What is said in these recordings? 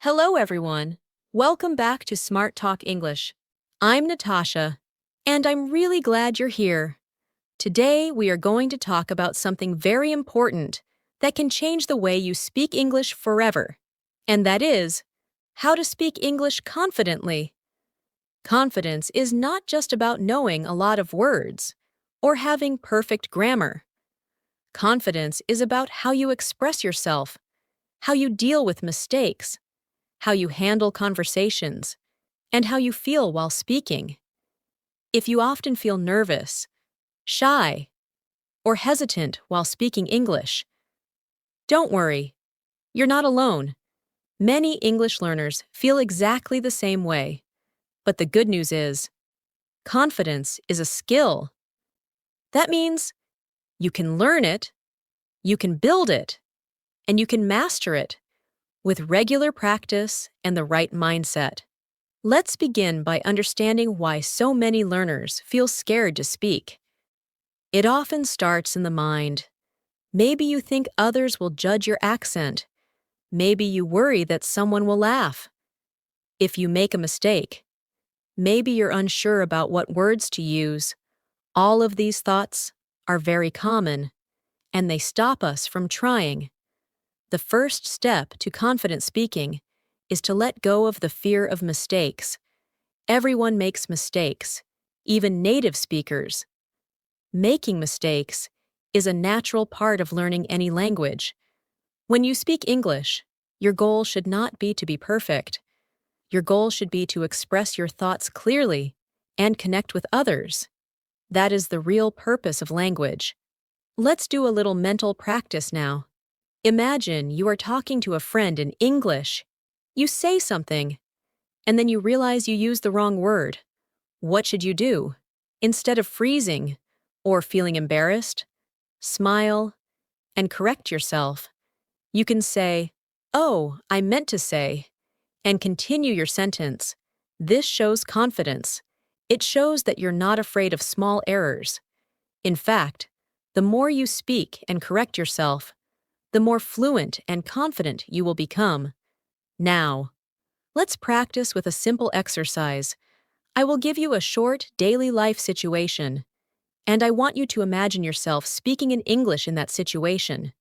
Hello, everyone. Welcome back to Smart Talk English. I'm Natasha, and I'm really glad you're here. Today, we are going to talk about something very important that can change the way you speak English forever, and that is how to speak English confidently. Confidence is not just about knowing a lot of words or having perfect grammar. Confidence is about how you express yourself, how you deal with mistakes, how you handle conversations, and how you feel while speaking. If you often feel nervous, shy, or hesitant while speaking English, don't worry, you're not alone. Many English learners feel exactly the same way. But the good news is, confidence is a skill. That means you can learn it, you can build it, and you can master it with regular practice and the right mindset. Let's begin by understanding why so many learners feel scared to speak. It often starts in the mind. Maybe you think others will judge your accent. Maybe you worry that someone will laugh if you make a mistake. Maybe you're unsure about what words to use. All of these thoughts are very common, and they stop us from trying. The first step to confident speaking is to let go of the fear of mistakes. Everyone makes mistakes, even native speakers. Making mistakes is a natural part of learning any language. When you speak English, your goal should not be to be perfect. Your goal should be to express your thoughts clearly and connect with others. That is the real purpose of language. Let's do a little mental practice now. Imagine you are talking to a friend in English. You say something, and then you realize you used the wrong word. What should you do? Instead of freezing or feeling embarrassed, smile and correct yourself. You can say, "Oh, I meant to say," and continue your sentence. This shows confidence. It shows that you're not afraid of small errors. In fact, the more you speak and correct yourself, the more fluent and confident you will become. Now, let's practice with a simple exercise. I will give you a short daily life situation, and I want you to imagine yourself speaking in English in that situation.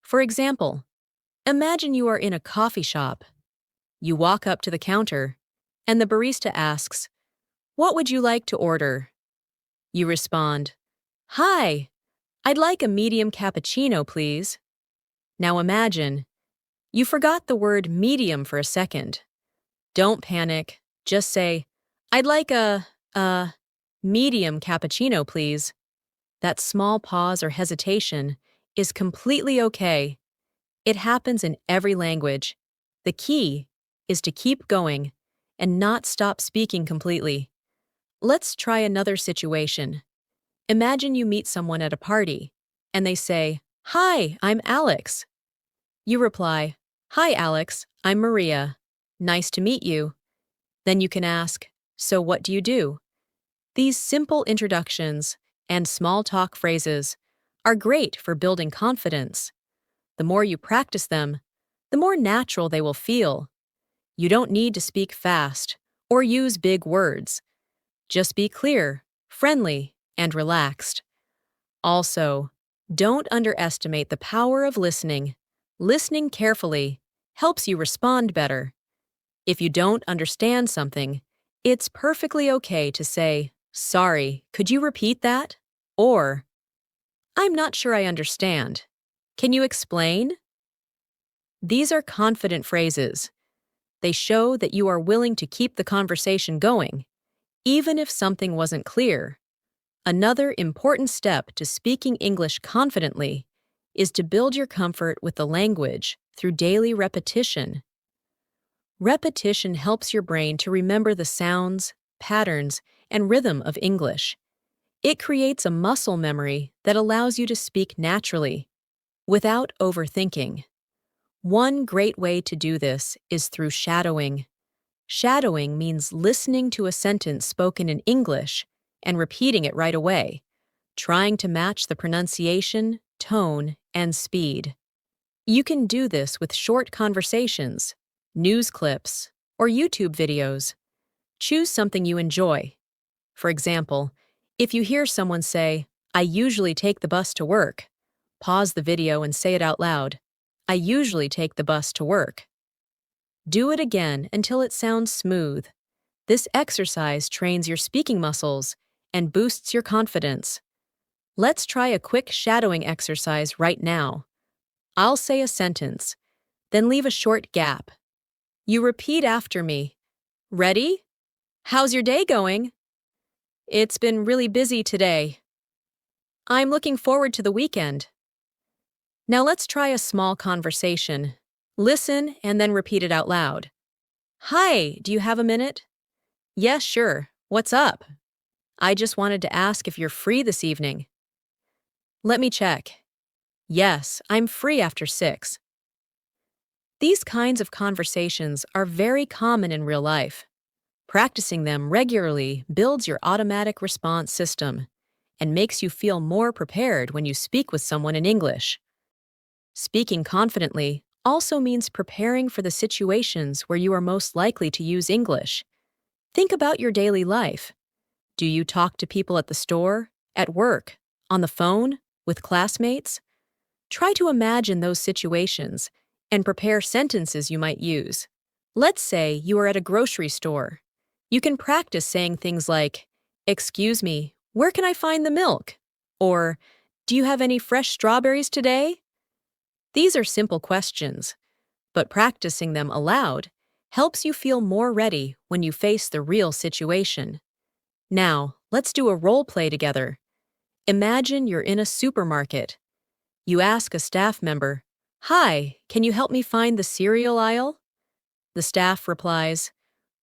For example, imagine you are in a coffee shop. You walk up to the counter, and the barista asks, "What would you like to order?" You respond, "Hi, I'd like a medium cappuccino, please." Now imagine, you forgot the word medium for a second. Don't panic. Just say, "I'd like a medium cappuccino, please." That small pause or hesitation is completely okay. It happens in every language. The key is to keep going and not stop speaking completely. Let's try another situation. Imagine you meet someone at a party, and they say, "Hi, I'm Alex." You reply, "Hi, Alex, I'm Maria. Nice to meet you." Then you can ask, "So what do you do?" These simple introductions and small talk phrases are great for building confidence. The more you practice them, the more natural they will feel. You don't need to speak fast or use big words. Just be clear, friendly, and relaxed. Also, don't underestimate the power of listening. Listening carefully helps you respond better. If you don't understand something, it's perfectly okay to say, "Sorry, could you repeat that?" Or, "I'm not sure I understand. Can you explain?" These are confident phrases. They show that you are willing to keep the conversation going, even if something wasn't clear. Another important step to speaking English confidently is to build your comfort with the language through daily repetition. Repetition helps your brain to remember the sounds, patterns, and rhythm of English. It creates a muscle memory that allows you to speak naturally, without overthinking. One great way to do this is through shadowing. Shadowing means listening to a sentence spoken in English and repeating it right away, trying to match the pronunciation, tone, and speed. You can do this with short conversations. news clips, or YouTube videos. Choose something you enjoy. For example, if you hear someone say, "I usually take the bus to work," pause the video and say it out loud. "I usually take the bus to work." Do it again until it sounds smooth. This exercise trains your speaking muscles and boosts your confidence. Let's try a quick shadowing exercise right now. I'll say a sentence, then leave a short gap. You repeat after me. Ready? How's your day going? It's been really busy today. I'm looking forward to the weekend. Now let's try a small conversation. Listen and then repeat it out loud. Hi, do you have a minute? Yes, sure. What's up? I just wanted to ask if you're free this evening. Let me check. Yes, I'm free after 6. These kinds of conversations are very common in real life. Practicing them regularly builds your automatic response system and makes you feel more prepared when you speak with someone in English. Speaking confidently also means preparing for the situations where you are most likely to use English. Think about your daily life. Do you talk to people at the store, at work, on the phone, with classmates? Try to imagine those situations and prepare sentences you might use. Let's say you are at a grocery store. You can practice saying things like, "Excuse me, where can I find the milk?" Or, "Do you have any fresh strawberries today?" These are simple questions, but practicing them aloud helps you feel more ready when you face the real situation. Now, let's do a role play together. Imagine you're in a supermarket. You ask a staff member, "Hi, can you help me find the cereal aisle?" The staff replies,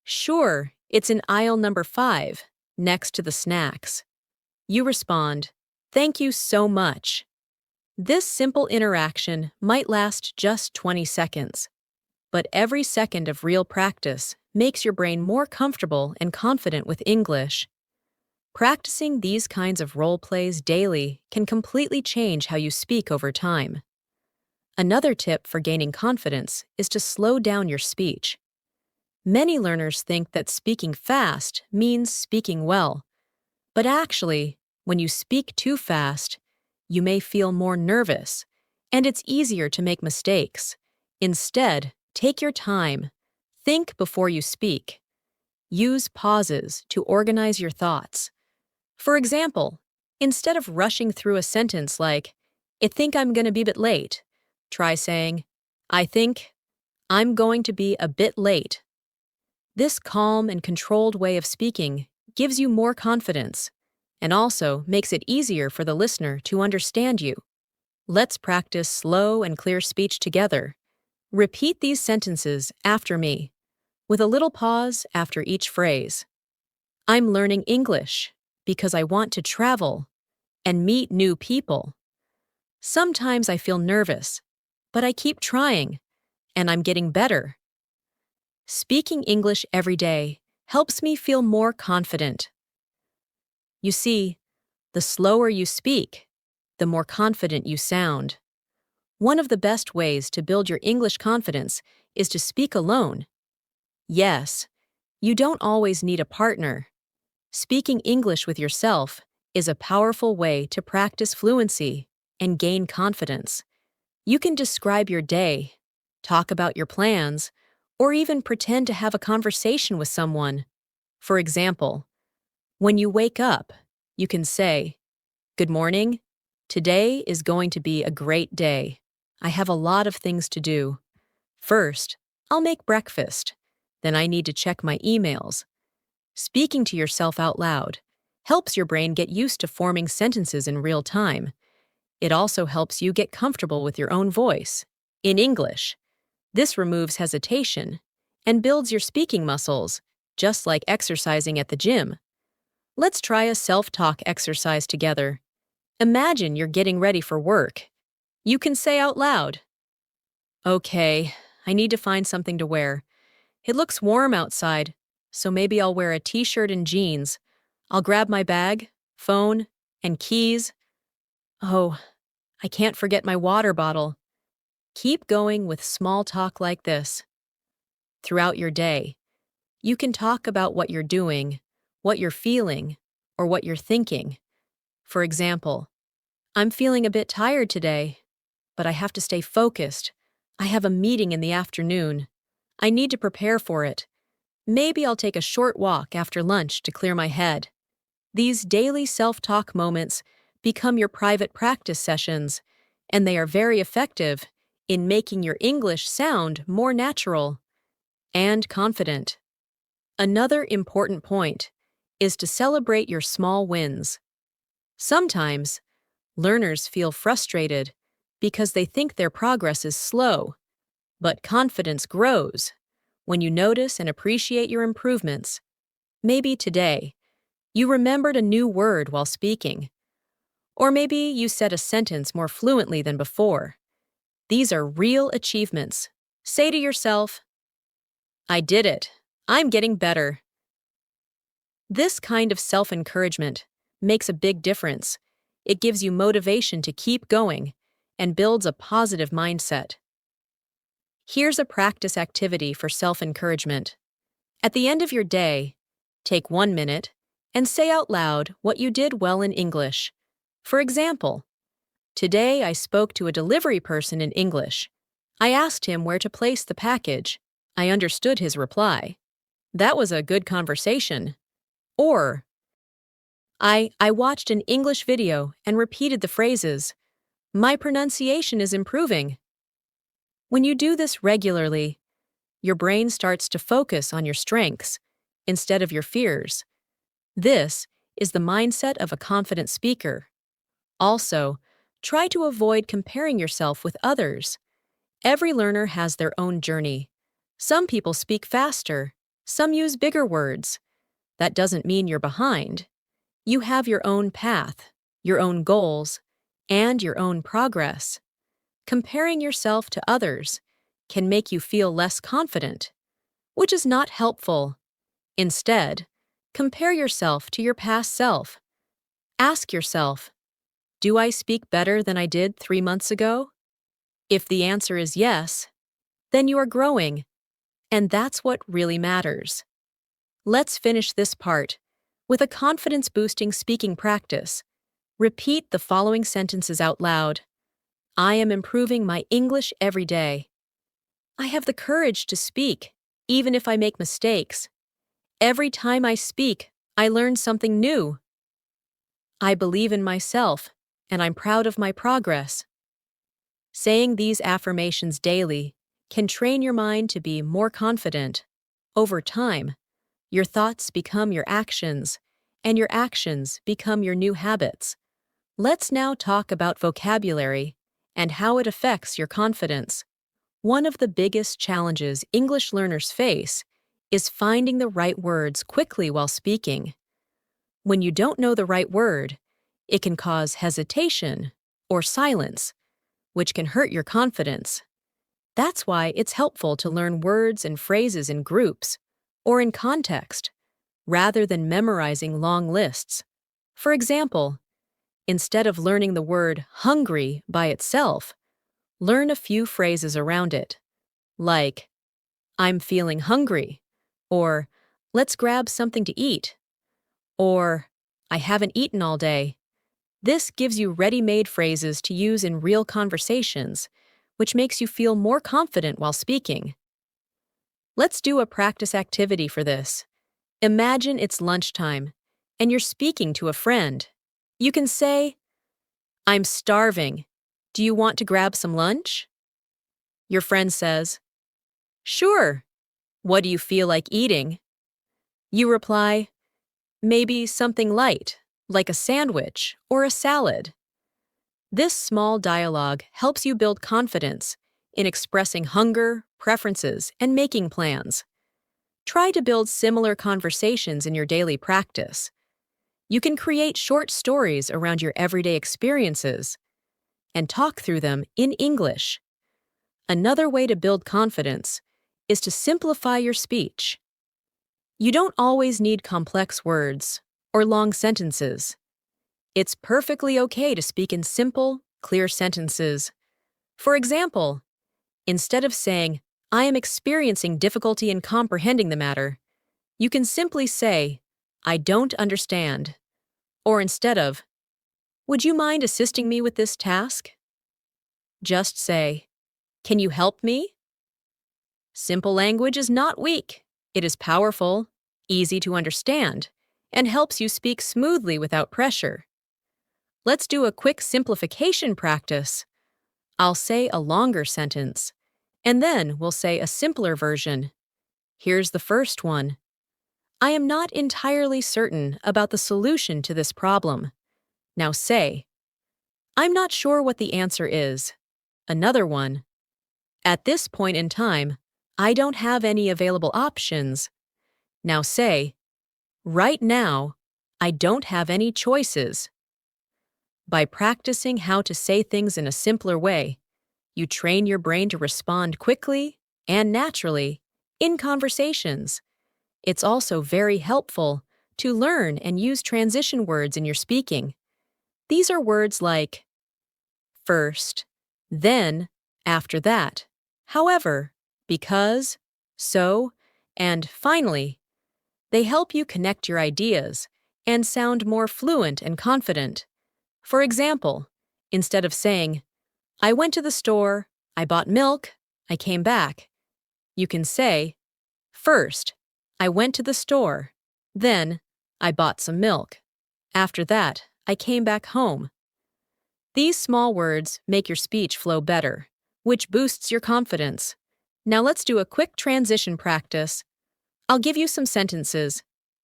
"Sure, it's in aisle number 5, next to the snacks." You respond, "Thank you so much." This simple interaction might last just 20 seconds, but every second of real practice makes your brain more comfortable and confident with English. Practicing these kinds of role plays daily can completely change how you speak over time. Another tip for gaining confidence is to slow down your speech. Many learners think that speaking fast means speaking well, but actually, when you speak too fast, you may feel more nervous, and it's easier to make mistakes. Instead, take your time. Think before you speak. Use pauses to organize your thoughts. For example, instead of rushing through a sentence like, "I think I'm going to be a bit late," try saying, "I think I'm going to be a bit late." This calm and controlled way of speaking gives you more confidence and also makes it easier for the listener to understand you. Let's practice slow and clear speech together. Repeat these sentences after me, with a little pause after each phrase. I'm learning English because I want to travel and meet new people. Sometimes I feel nervous, but I keep trying, and I'm getting better. Speaking English every day helps me feel more confident. You see, the slower you speak, the more confident you sound. One of the best ways to build your English confidence is to speak alone. Yes, you don't always need a partner. Speaking English with yourself is a powerful way to practice fluency and gain confidence. You can describe your day, talk about your plans, or even pretend to have a conversation with someone. For example, when you wake up, you can say, "Good morning. Today is going to be a great day. I have a lot of things to do. First, I'll make breakfast. Then I need to check my emails." Speaking to yourself out loud helps your brain get used to forming sentences in real time. It also helps you get comfortable with your own voice. In English, this removes hesitation and builds your speaking muscles, just like exercising at the gym. Let's try a self-talk exercise together. Imagine you're getting ready for work. You can say out loud, "Okay, I need to find something to wear. It looks warm outside, so maybe I'll wear a t-shirt and jeans. I'll grab my bag, phone, and keys. Oh, I can't forget my water bottle." Keep going with small talk like this. throughout your day. You can talk about what you're doing, what you're feeling, or what you're thinking. For example, I'm feeling a bit tired today, but I have to stay focused. I have a meeting in the afternoon. I need to prepare for it. Maybe I'll take a short walk after lunch to clear my head. These daily self-talk moments become your private practice sessions, and they are very effective in making your English sound more natural and confident. Another important point is to celebrate your small wins. Sometimes, learners feel frustrated because they think their progress is slow, but confidence grows when you notice and appreciate your improvements. Maybe today, you remembered a new word while speaking, or maybe you said a sentence more fluently than before. These are real achievements. Say to yourself, I did it. I'm getting better. This kind of self-encouragement makes a big difference. It gives you motivation to keep going and builds a positive mindset. Here's a practice activity for self-encouragement. At the end of your day, take 1 minute and say out loud what you did well in English. For example, today I spoke to a delivery person in English. I asked him where to place the package. I understood his reply. That was a good conversation. Or, I watched an English video and repeated the phrases. My pronunciation is improving. When you do this regularly, your brain starts to focus on your strengths instead of your fears. This is the mindset of a confident speaker. Also, try to avoid comparing yourself with others. Every learner has their own journey. Some people speak faster, some use bigger words. That doesn't mean you're behind. You have your own path, your own goals, and your own progress. Comparing yourself to others can make you feel less confident, which is not helpful. Instead, compare yourself to your past self. Ask yourself, do I speak better than I did 3 months ago? If the answer is yes, then you are growing, and that's what really matters. Let's finish this part with a confidence-boosting speaking practice. Repeat the following sentences out loud. I am improving my English every day. I have the courage to speak, even if I make mistakes. Every time I speak, I learn something new. I believe in myself, and I'm proud of my progress. Saying these affirmations daily can train your mind to be more confident. Over time, your thoughts become your actions, and your actions become your new habits. Let's now talk about vocabulary and how it affects your confidence. One of the biggest challenges English learners face is finding the right words quickly while speaking. When you don't know the right word, it can cause hesitation or silence, which can hurt your confidence. That's why it's helpful to learn words and phrases in groups or in context, rather than memorizing long lists. For example, instead of learning the word hungry by itself, learn a few phrases around it, like, I'm feeling hungry, or let's grab something to eat, or I haven't eaten all day. This gives you ready-made phrases to use in real conversations, which makes you feel more confident while speaking. Let's do a practice activity for this. Imagine it's lunchtime, and you're speaking to a friend. You can say, I'm starving. Do you want to grab some lunch? Your friend says, Sure. What do you feel like eating? You reply, maybe something light, like a sandwich or a salad. This small dialogue helps you build confidence in expressing hunger, preferences, and making plans. Try to build similar conversations in your daily practice. You can create short stories around your everyday experiences and talk through them in English. Another way to build confidence is to simplify your speech. You don't always need complex words or long sentences. It's perfectly okay to speak in simple, clear sentences. For example, instead of saying, I am experiencing difficulty in comprehending the matter, you can simply say, I don't understand. Or instead of, would you mind assisting me with this task? Just say, can you help me? Simple language is not weak. It is powerful, easy to understand, and helps you speak smoothly without pressure. Let's do a quick simplification practice. I'll say a longer sentence, and then we'll say a simpler version. Here's the first one. I am not entirely certain about the solution to this problem. Now say, I'm not sure what the answer is. Another one. At this point in time, I don't have any available options. Now say, right now, I don't have any choices. By practicing how to say things in a simpler way, you train your brain to respond quickly and naturally in conversations. It's also very helpful to learn and use transition words in your speaking. These are words like first, then, after that, however, because, so, and finally. They help you connect your ideas and sound more fluent and confident. For example, instead of saying, I went to the store, I bought milk, I came back, you can say, first, I went to the store, then, I bought some milk. After that, I came back home. These small words make your speech flow better, which boosts your confidence. Now let's do a quick transition practice. I'll give you some sentences,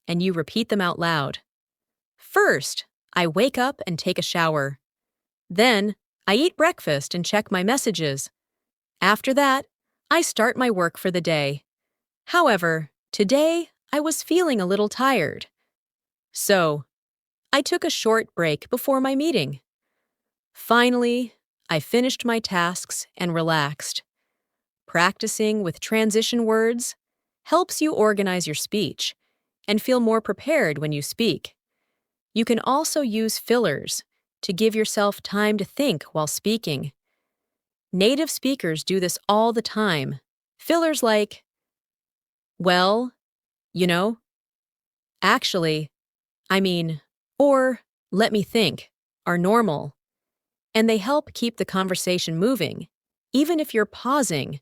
and you repeat them out loud. First, I wake up and take a shower. Then, I eat breakfast and check my messages. After that, I start my work for the day. However, today, I was feeling a little tired. So, I took a short break before my meeting. Finally, I finished my tasks and relaxed. Practicing with transition words helps you organize your speech and feel more prepared when you speak. You can also use fillers to give yourself time to think while speaking. Native speakers do this all the time. Fillers like, well, you know, actually, I mean, or let me think, are normal. And they help keep the conversation moving, even if you're pausing.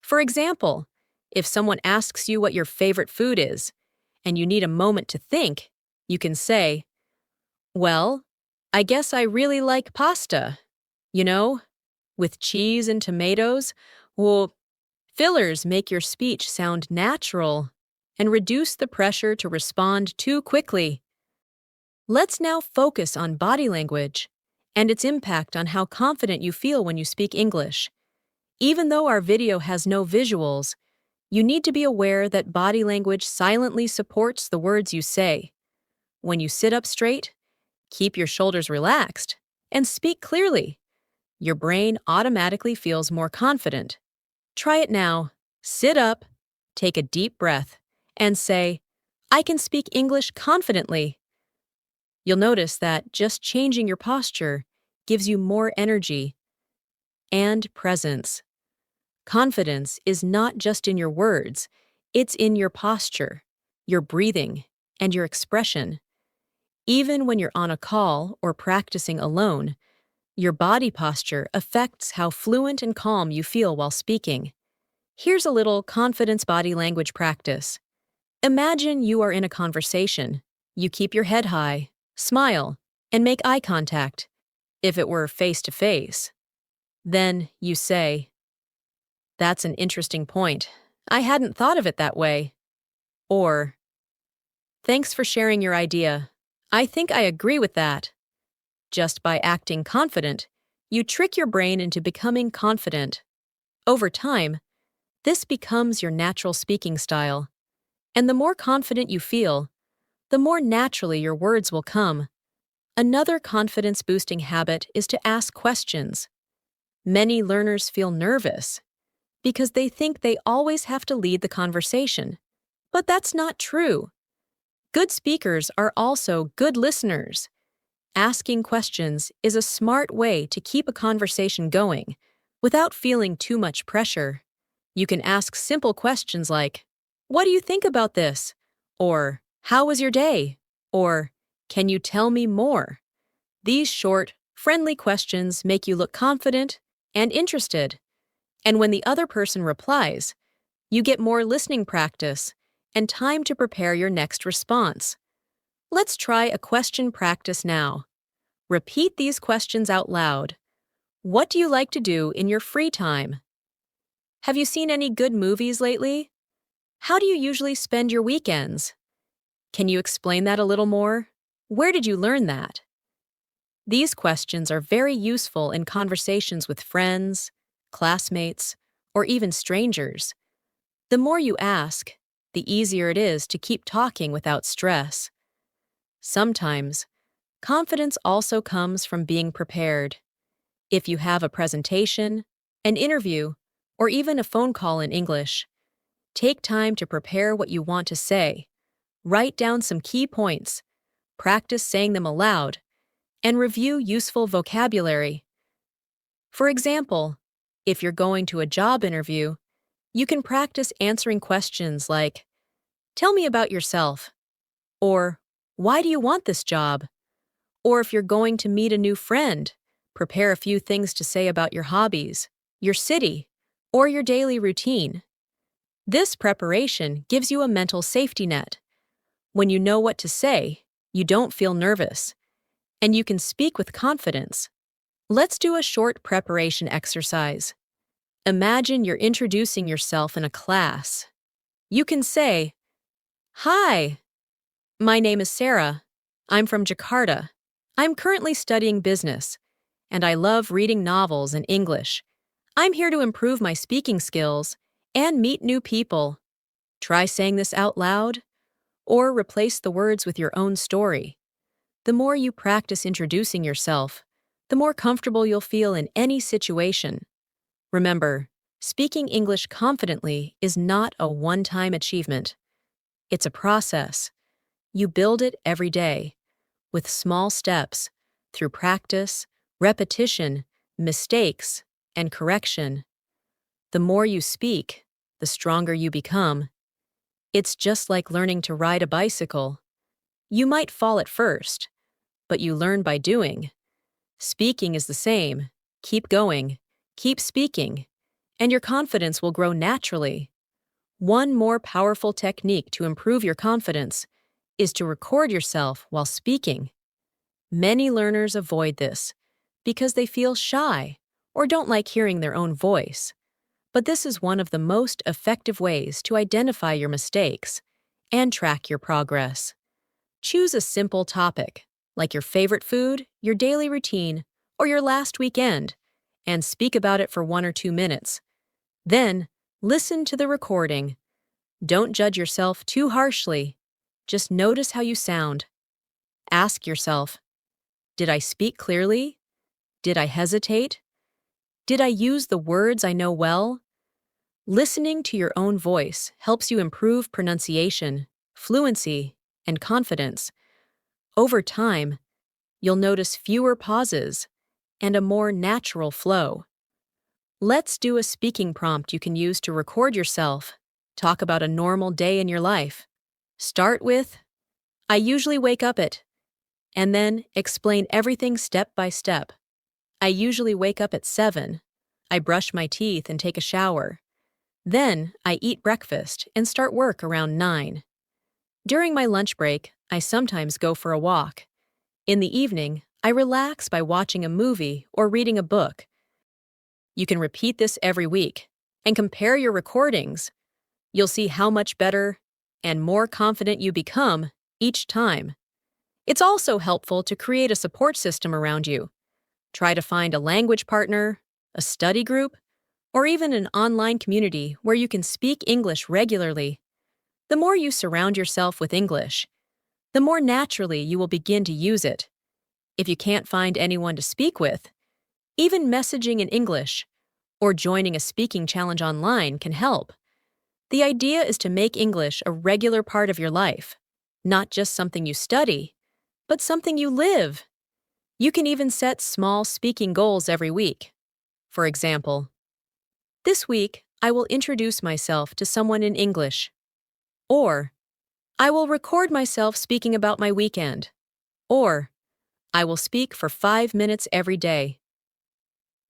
For example, if someone asks you what your favorite food is, and you need a moment to think, you can say, well, I guess I really like pasta. You know, with cheese and tomatoes. Well, fillers make your speech sound natural and reduce the pressure to respond too quickly. Let's now focus on body language and its impact on how confident you feel when you speak English. Even though our video has no visuals, you need to be aware that body language silently supports the words you say. When you sit up straight, keep your shoulders relaxed, and speak clearly, your brain automatically feels more confident. Try it now. Sit up, take a deep breath, and say, I can speak English confidently. You'll notice that just changing your posture gives you more energy and presence. Confidence is not just in your words, it's in your posture, your breathing, and your expression. Even when you're on a call or practicing alone, your body posture affects how fluent and calm you feel while speaking. Here's a little confidence body language practice. Imagine you are in a conversation. You keep your head high, smile, and make eye contact. If it were face-to-face, then you say, that's an interesting point. I hadn't thought of it that way. Or, thanks for sharing your idea. I think I agree with that. Just by acting confident, you trick your brain into becoming confident. Over time, this becomes your natural speaking style. And the more confident you feel, the more naturally your words will come. Another confidence-boosting habit is to ask questions. Many learners feel nervous because they think they always have to lead the conversation. But that's not true. Good speakers are also good listeners. Asking questions is a smart way to keep a conversation going without feeling too much pressure. You can ask simple questions like, "What do you think about this?" Or, "How was your day?" Or, "Can you tell me more?" These short, friendly questions make you look confident and interested. And when the other person replies, you get more listening practice and time to prepare your next response. Let's try a question practice now. Repeat these questions out loud. What do you like to do in your free time? Have you seen any good movies lately? How do you usually spend your weekends? Can you explain that a little more? Where did you learn that? These questions are very useful in conversations with friends, classmates, or even strangers. The more you ask, the easier it is to keep talking without stress. Sometimes, confidence also comes from being prepared. If you have a presentation, an interview, or even a phone call in English, take time to prepare what you want to say. Write down some key points, practice saying them aloud, and review useful vocabulary. For example, if you're going to a job interview, you can practice answering questions like, "Tell me about yourself," or "Why do you want this job?" Or if you're going to meet a new friend, prepare a few things to say about your hobbies, your city, or your daily routine. This preparation gives you a mental safety net. When you know what to say, you don't feel nervous, and you can speak with confidence. Let's do a short preparation exercise. Imagine you're introducing yourself in a class. You can say, "Hi, my name is Sarah. I'm from Jakarta. I'm currently studying business, and I love reading novels in English. I'm here to improve my speaking skills and meet new people." Try saying this out loud, or replace the words with your own story. The more you practice introducing yourself, the more comfortable you'll feel in any situation. Remember, speaking English confidently is not a one-time achievement. It's a process. You build it every day, with small steps, through practice, repetition, mistakes, and correction. The more you speak, the stronger you become. It's just like learning to ride a bicycle. You might fall at first, but you learn by doing. Speaking is the same. Keep going, keep speaking, and your confidence will grow naturally. One more powerful technique to improve your confidence is to record yourself while speaking. Many learners avoid this because they feel shy or don't like hearing their own voice. But this is one of the most effective ways to identify your mistakes and track your progress. Choose a simple topic, like your favorite food, your daily routine, or your last weekend, and speak about it for 1 or 2 minutes. Then, listen to the recording. Don't judge yourself too harshly. Just notice how you sound. Ask yourself, did I speak clearly? Did I hesitate? Did I use the words I know well? Listening to your own voice helps you improve pronunciation, fluency, and confidence. Over time, you'll notice fewer pauses and a more natural flow. Let's do a speaking prompt you can use to record yourself. Talk about a normal day in your life. Start with, "I usually wake up at," and then explain everything step by step. "I usually wake up at 7. I brush my teeth and take a shower. Then I eat breakfast and start work around 9. During my lunch break, I sometimes go for a walk. In the evening, I relax by watching a movie or reading a book." You can repeat this every week and compare your recordings. You'll see how much better and more confident you become each time. It's also helpful to create a support system around you. Try to find a language partner, a study group, or even an online community where you can speak English regularly. The more you surround yourself with English, the more naturally you will begin to use it. If you can't find anyone to speak with, even messaging in English or joining a speaking challenge online can help. The idea is to make English a regular part of your life, not just something you study, but something you live. You can even set small speaking goals every week. For example, this week, I will introduce myself to someone in English. Or, I will record myself speaking about my weekend. Or, I will speak for 5 minutes every day.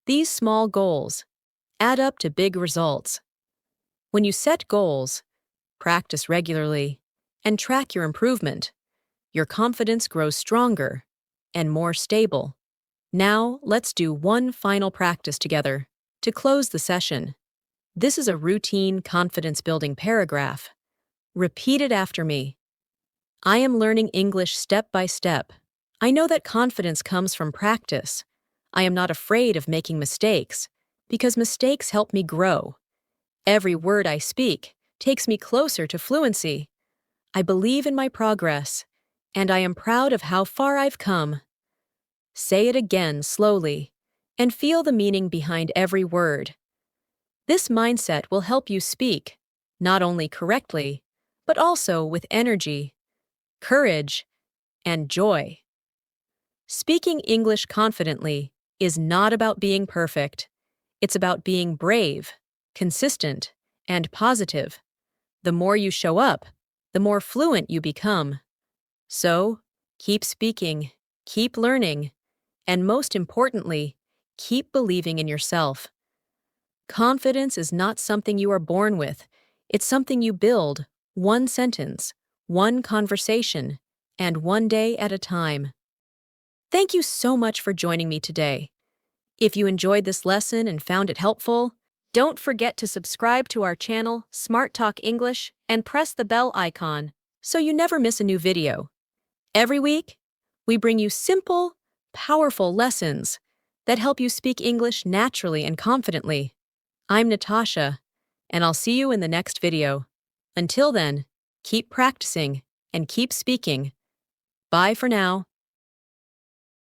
These small goals add up to big results. When you set goals, practice regularly, and track your improvement, your confidence grows stronger and more stable. Now, let's do one final practice together to close the session. This is a routine confidence-building paragraph. Repeat it after me. I am learning English step by step. I know that confidence comes from practice. I am not afraid of making mistakes because mistakes help me grow. Every word I speak takes me closer to fluency. I believe in my progress, and I am proud of how far I've come. Say it again slowly, and feel the meaning behind every word. This mindset will help you speak, not only correctly, but also with energy, courage, and joy. Speaking English confidently is not about being perfect. It's about being brave, consistent, and positive. The more you show up, the more fluent you become. So, keep speaking, keep learning, and most importantly, keep believing in yourself. Confidence is not something you are born with. It's something you build, one sentence, one conversation, and one day at a time. Thank you so much for joining me today. If you enjoyed this lesson and found it helpful, don't forget to subscribe to our channel, Smart Talk English, and press the bell icon so you never miss a new video. Every week, we bring you simple, powerful lessons that help you speak English naturally and confidently. I'm Natasha, and I'll see you in the next video. Until then, keep practicing and keep speaking. Bye for now.